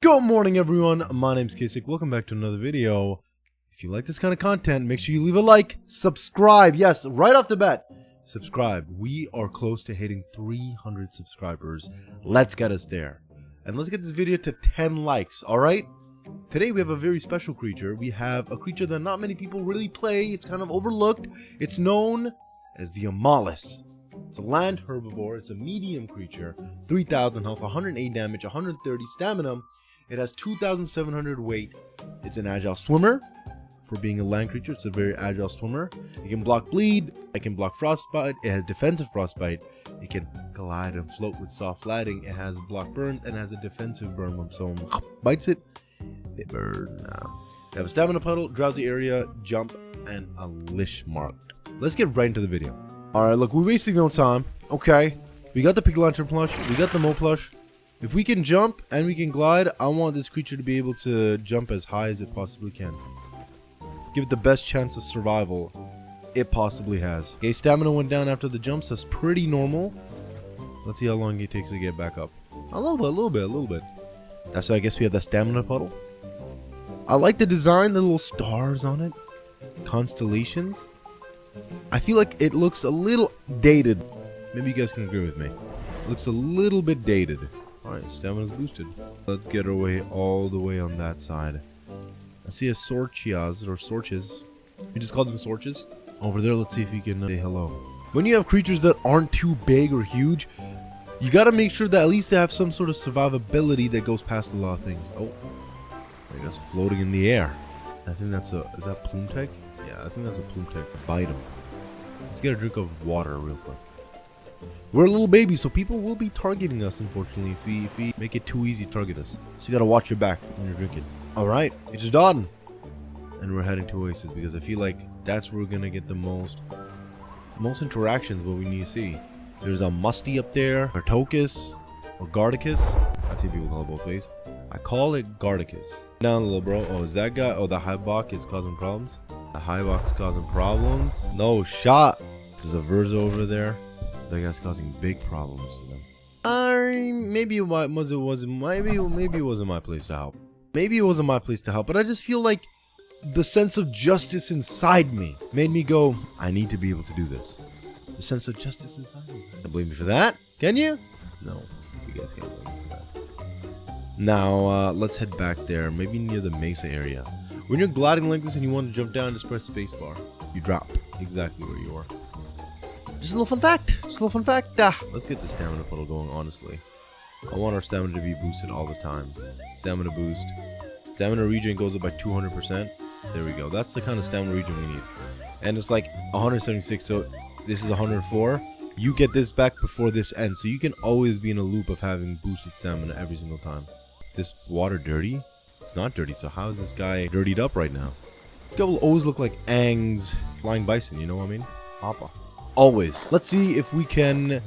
Good morning, everyone. My name's Kasich. Welcome back to another video. If you like this kind of content, make sure you leave a like, subscribe. Yes, right off the bat, subscribe. We are close to hitting 300 subscribers. Let's get us there. And let's get this video to 10 likes, all right? Today we have a very special creature. We have a creature that not many people really play. It's kind of overlooked. It's known as the Amolis. It's a land herbivore. It's a medium creature. 3,000 health, 108 damage, 130 stamina. It has 2,700 weight. It's an agile swimmer. For being a land creature, it's a very agile swimmer. It can block bleed. It can block frostbite. It has defensive frostbite. It can glide and float with soft landing. It has block burn and has a defensive burn. When someone bites it, they burn. They have a stamina puddle, drowsy area, jump, and a lish mark. Let's get right into the video. Alright, look, we're wasting no time. Okay, we got the Pig Lantern plush. We got the Mo plush. If we can jump and we can glide, I want this creature to be able to jump as high as it possibly can. Give it the best chance of survival it possibly has. Okay, stamina went down after the jumps. That's pretty normal. Let's see how long it takes to get back up. A little bit. That's why I guess we have that stamina puddle. I like the design, the little stars on it. Constellations. I feel like it looks a little dated. Maybe you guys can agree with me. It looks a little bit dated. Alright, stamina's boosted. Let's get our way all the way on that side. I see a Sorchias or Sorches. We just call them Sorches. Over there, let's see if we can say hello. When you have creatures that aren't too big or huge, you gotta make sure that at least they have some sort of survivability that goes past a lot of things. Oh, they're just floating in the air. I think that's a, is that Plume Tech? Yeah, I think that's a Plume Tech. Bite them. Let's get a drink of water real quick. We're a little baby, so people will be targeting us, unfortunately, if we make it too easy to target us. So you gotta watch your back when you're drinking. Alright, it's done. And we're heading to Oasis because I feel like that's where we're gonna get the most interactions, what we need to see. There's a Musty up there, Artocus, or Gardicus. I've seen people call it both ways. I call it Gardicus. Down a little, bro. Oh, is that guy? Oh, the Highbok is causing problems. The Highbok's causing problems. No shot. There's a Verza over there. That guy's causing big problems to them. Maybe it wasn't my place to help. Maybe it wasn't my place to help, but I just feel like the sense of justice inside me made me go, I need to be able to do this. The sense of justice inside me. Don't blame me for that. Can you? No, you guys can't blame me for that. Now, let's head back there, maybe near the Mesa area. When you're gliding like this and you want to jump down, just press spacebar. You drop exactly where you are. Just a little fun fact. Let's get the stamina puddle going, honestly. I want our stamina to be boosted all the time. Stamina boost. Stamina regen goes up by 200%. There we go. That's the kind of stamina regen we need. And it's like 176, so this is 104. You get this back before this ends, so you can always be in a loop of having boosted stamina every single time. Is this water dirty? It's not dirty, so how is this guy dirtied up right now? This guy will always look like Aang's flying bison, you know what I mean? Papa. Always. Let's see if we can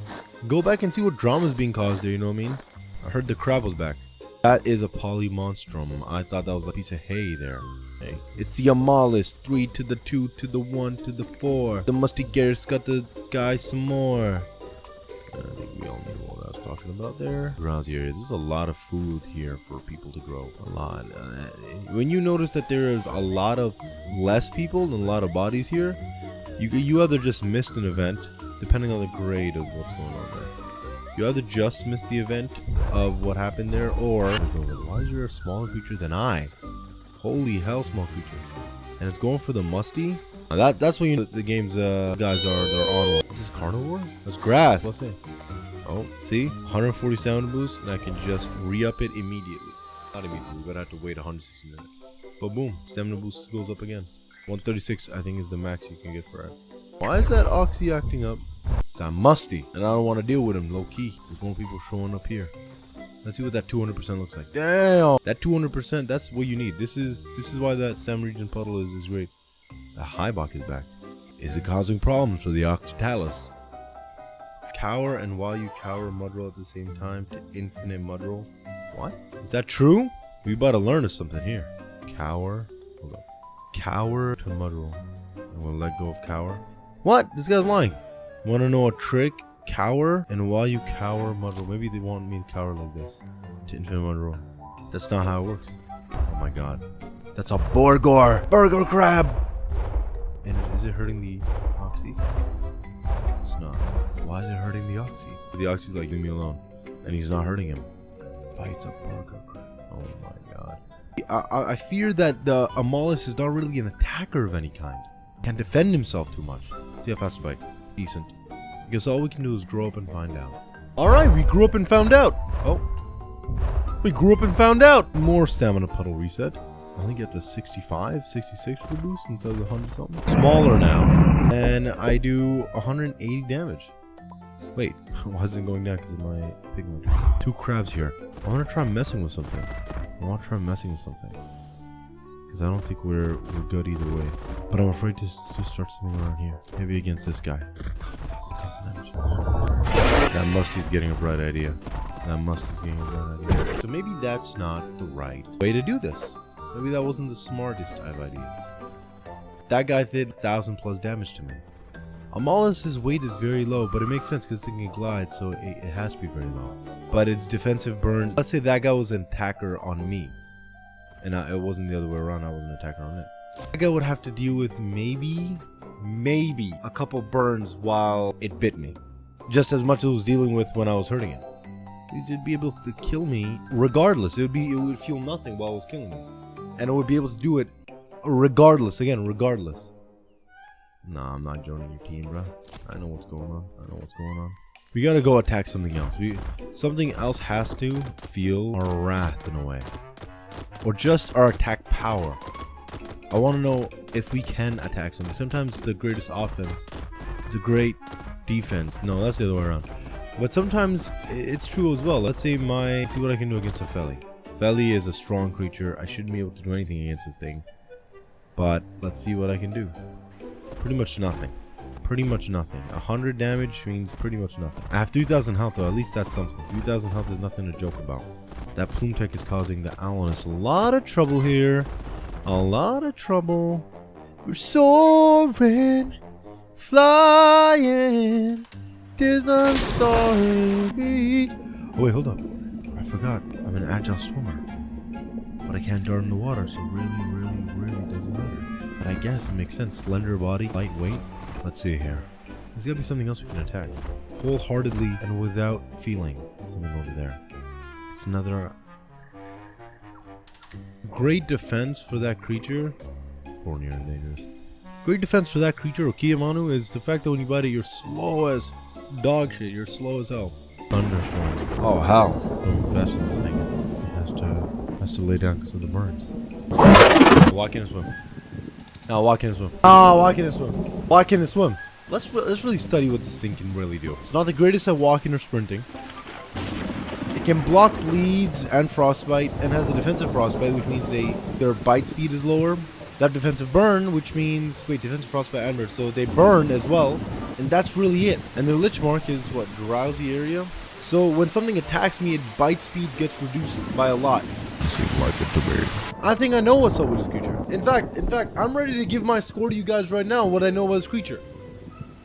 go back and see what drama is being caused there, you know what I mean? I heard the crab was back. That is a polymonstrum. I thought that was a piece of hay there. Hey. It's the Amalus. 3 to the 2 to the 1 to the 4. The Musty Garrett's got the guy some more. I think we all knew what I was talking about there. Drowsy area. There's a lot of food here for people to grow. A lot. When you notice that there is a lot of less people and a lot of bodies here, you either just missed an event, depending on the grade of what's going on there. You either just missed the event of what happened there, or why is there a smaller creature than I? Holy hell, small creature! And it's going for the Musty. That's when you know the game's guys they're on. This is carnivore. That's grass. What's it? Oh, see, 140 stamina boost, and I can just re-up it immediately. Not immediately, but I have to wait 160 minutes. But boom, stamina boost goes up again. 136, I think, is the max you can get for it. Why is that Oxy acting up? It's that Musty, and I don't want to deal with him, low key. There's more people showing up here. Let's see what that 200% looks like. Damn! That 200%, that's what you need. This is why that stamina regen puddle is great. The Highbok is back. Is it causing problems for the Octatalus? Cower, and while you cower Mudroll at the same time to infinite Mudroll. What? Is that true? We about to learn something here. Cower. Hold on. Cower to Mudroll. And we'll let go of Cower. What? This guy's lying. Want to know a trick? Cower, and while you cower Mudroll. Maybe they want me to cower like this. To infinite Mudroll. That's not how it works. Oh my god. That's a burger crab. And is it hurting the oxy? It's not. Why is it hurting the oxy? The oxy's like, leave me alone. And he's not hurting him. Bites a burger crab. Oh my god. I fear that the Amolis is not really an attacker of any kind. Can't defend himself too much. See how fast a bite. Decent. I guess all we can do is grow up and find out. Alright, we grew up and found out. Oh. We grew up and found out. More stamina puddle reset. I only get the 65, 66 for the boost instead of the 100 something. Smaller now. And I do 180 damage. Wait, why is it going down? Because of my pigment. 2 crabs here. I want to try messing with something. Because I don't think we're good either way. But I'm afraid to start something around here. Maybe against this guy. That musty's getting a bright idea. So maybe that's not the right way to do this. Maybe that wasn't the smartest of ideas. That guy did 1,000+ damage to me. Amalus' weight is very low, but it makes sense because it can glide, so it has to be very low. But its defensive burn. Let's say that guy was an attacker on me. And it wasn't the other way around, I was an attacker on it. That guy would have to deal with maybe a couple burns while it bit me. Just as much as it was dealing with when I was hurting it. It'd be able to kill me regardless. It would feel nothing while it was killing me. And it would be able to do it regardless. Again, regardless. Nah, I'm not joining your team, bro. I know what's going on. We gotta go attack something else. Something else has to feel our wrath in a way. Or just our attack power. I want to know if we can attack something. Sometimes the greatest offense is a great defense. No, that's the other way around. But sometimes it's true as well. Let's say see what I can do against a Feli. Feli is a strong creature. I shouldn't be able to do anything against this thing. But let's see what I can do. Pretty much nothing. 100 damage means pretty much nothing. I have 3,000 health though. At least that's something. 3,000 health is nothing to joke about. That plume tech is causing the Amalus a lot of trouble here. We're soaring, flying. There's a starry. Oh wait, hold up. I forgot. I'm an agile swimmer. But I can't dart in the water, so really doesn't matter. But I guess it makes sense. Slender body, lightweight. Let's see here. There's gotta be something else we can attack. Wholeheartedly and without feeling. Something over there. It's another great defense for that creature. Or near and dangerous. Great defense for that creature, Okiyamanu, is the fact that when you bite it, you're slow as dog shit. You're slow as hell. Thunderstorm. Oh hell! Faster than this thing. It has to lay down because of the burns. Walk in and swim. Now walk in and swim. Walk in and swim. Let's really study what this thing can really do. It's not the greatest at walking or sprinting. It can block bleeds and frostbite, and has a defensive frostbite, which means their bite speed is lower. They have defensive burn, which means defensive frostbite and burn, so they burn as well, and that's really it. And their lich mark is what, drowsy area. So when something attacks me, its bite speed gets reduced by a lot. Seems like it to me. I think I know what's up with this creature. In fact, I'm ready to give my score to you guys right now. What I know about this creature.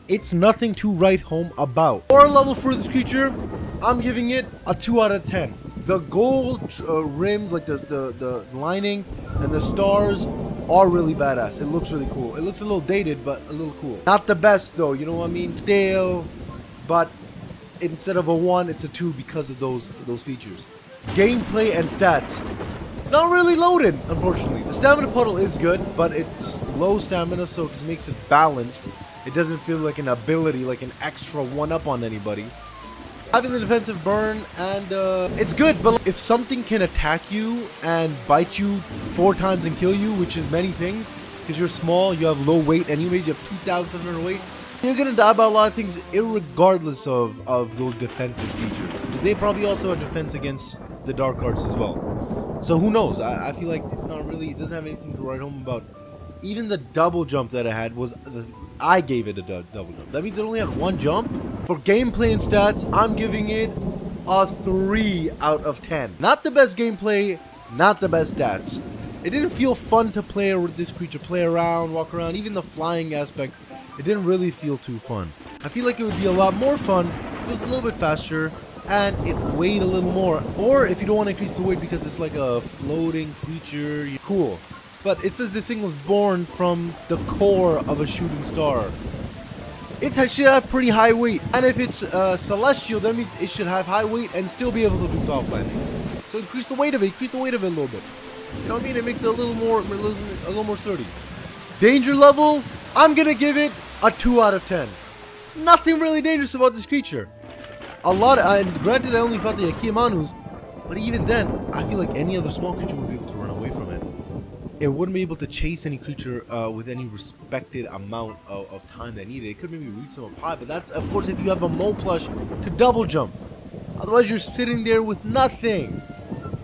It's nothing to write home about. Power level for this creature, I'm giving it a 2 out of 10. The gold rim, like the lining and the stars are really badass. It looks really cool. It looks a little dated, but a little cool. Not the best though, you know what I mean? Stale, but instead of a 1, it's a 2 because of those features. Gameplay and stats. It's not really loaded, unfortunately. The stamina puddle is good, but it's low stamina, so it makes it balanced. It doesn't feel like an ability, like an extra 1-up on anybody. Having the defensive burn, and it's good, but if something can attack you and bite you 4 times and kill you, which is many things, because you're small, you have low weight anyways, you have 2,700 weight, you're gonna die by a lot of things, irregardless of those defensive features. Because they probably also have defense against the dark arts as well. So who knows? I feel like it's not really, it doesn't have anything to write home about. Even the double jump that I had was, I gave it a double jump. That means it only had 1 jump. For gameplay and stats, I'm giving it a 3 out of 10. Not the best gameplay, not the best stats. It didn't feel fun to play with this creature, play around, walk around, even the flying aspect. It didn't really feel too fun. I feel like it would be a lot more fun if it was a little bit faster and it weighed a little more. Or if you don't want to increase the weight because it's like a floating creature, cool. But it says this thing was born from the core of a shooting star. It should have pretty high weight, and if it's celestial, that means it should have high weight and still be able to do soft landing. So increase the weight of it a little bit. You know what I mean? It makes it a little more sturdy. Danger level, I'm gonna give it a 2 out of 10. Nothing really dangerous about this creature. And granted, I only fought the Amalus, but even then, I feel like any other small creature would be able to run away from it. It wouldn't be able to chase any creature with any respected amount of time they needed. It could maybe reach them up high, but that's, of course, if you have a mole plush to double jump. Otherwise, you're sitting there with nothing.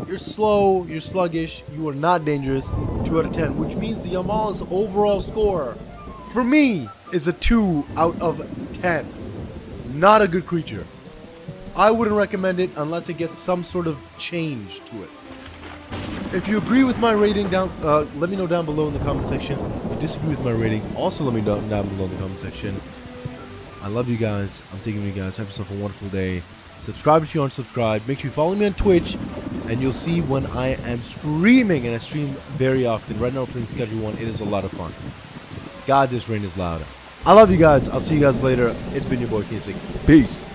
You're slow, you're sluggish, you are not dangerous. 2 out of 10, which means the Amolis overall score, for me, is a 2 out of 10. Not a good creature. I wouldn't recommend it unless it gets some sort of change to it. If you agree with my rating, let me know down below in the comment section. If you disagree with my rating, also let me know down below in the comment section. I love you guys. I'm thinking of you guys. Have yourself a wonderful day. Subscribe if you aren't subscribed. Make sure you follow me on Twitch, and you'll see when I am streaming, and I stream very often. Right now we're playing Schedule 1. It is a lot of fun. God, this rain is loud. I love you guys. I'll see you guys later. It's been your boy Kasich. Peace.